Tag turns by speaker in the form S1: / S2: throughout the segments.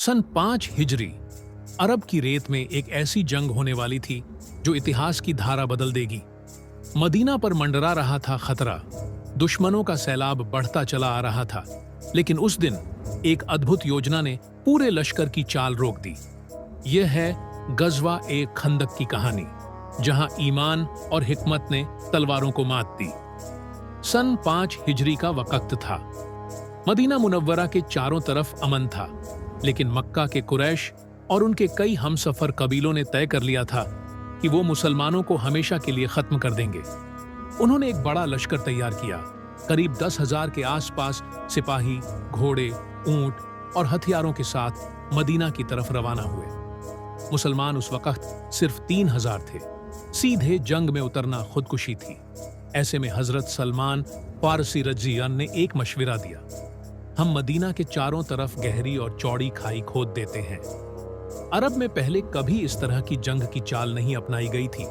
S1: सन 5 हिजरी अरब की रेत में एक ऐसी जंग होने वाली थी जो इतिहास की धारा बदल देगी। मदीना पर मंडरा रहा था खतरा, दुश्मनों का सैलाब बढ़ता चला आ रहा था, लेकिन उस दिन एक अद्भुत योजना ने पूरे लश्कर की चाल रोक दी। यह है गज़वा ए खंदक की कहानी, जहां ईमान और हिकमत ने तलवारों को मात दी। सन 5 हिजरी का वक्त था। मदीना मुनव्वरा के चारों तरफ अमन था, लेकिन मक्का के कुरैश और उनके कई हमसफर कबीलों ने तय कर लिया था कि वो मुसलमानों को हमेशा के लिए खत्म कर देंगे। उन्होंने एक बड़ा लश्कर तैयार किया। करीब 10,000 के आसपास सिपाही, घोड़े, ऊंट और हथियारों के साथ मदीना की तरफ रवाना हुए। मुसलमान उस वक्त सिर्फ 3,000 थे। सीधे जंग में उतरना खुदकुशी थी। ऐसे में हजरत सलमान फारसी रज़ियन ने एक मशविरा दिया, हम मदीना के चारों तरफ गहरी और चौड़ी खाई खोद देते हैं। अरब में पहले कभी इस तरह की जंग की चाल नहीं अपनाई गई थी,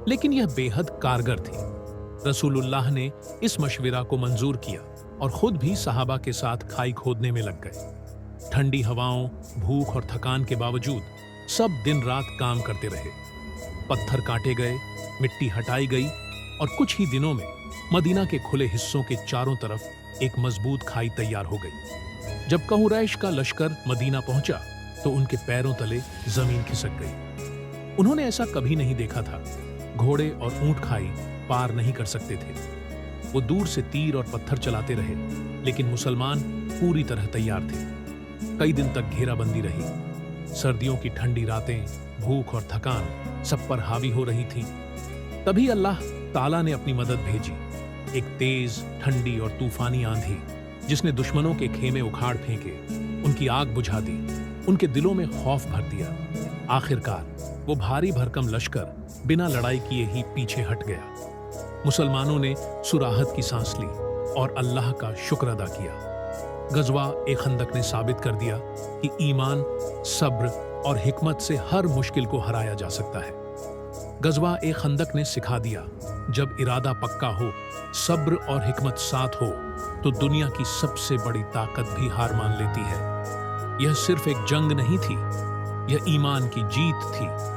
S1: लेकिन यह बेहद कारगर थी। रसूलुल्लाह ने इस मशविरा को मंजूर किया और खुद भी सहाबा के साथ खाई खोदने में लग गए। ठंडी हवाओं, भूख और थकान के बावजूद सब दिन रात काम करते रहे। पत्थर काटे गए, मिट्टी हटाई गई और कुछ ही दिनों में मदीना के खुले हिस्सों के चारों तरफ एक मजबूत खाई तैयार हो गई। जब कुरैश का लश्कर मदीना पहुंचा तो उनके पैरों तले जमीन खिसक गई। उन्होंने ऐसा कभी नहीं देखा था। घोड़े और ऊंट खाई पार नहीं कर सकते थे। वो दूर से तीर और पत्थर चलाते रहे, लेकिन मुसलमान पूरी तरह तैयार थे। कई दिन तक घेराबंदी रही। सर्दियों की ठंडी रातें, भूख और थकान सब पर हावी हो रही थी। तभी अल्लाह ताला ने अपनी मदद भेजी, एक तेज, ठंडी और तूफानी आंधी, जिसने दुश्मनों के खेमे उखाड़ फेंके, उनकी आग बुझा दी, उनके दिलों में खौफ भर दिया। आखिरकार वो भारी भरकम लश्कर बिना लड़ाई किए ही पीछे हट गया। मुसलमानों ने सुराहत की सांस ली और अल्लाह का शुक्र अदा किया। गज़वा ए खंदक ने साबित कर दिया कि ईमान, सब्र और हिकमत से हर मुश्किल को हराया जा सकता है। गज़वा ए खंदक ने सिखा दिया, जब इरादा पक्का हो, सब्र और हिकमत साथ हो, तो दुनिया की सबसे बड़ी ताकत भी हार मान लेती है। यह सिर्फ एक जंग नहीं थी, यह ईमान की जीत थी।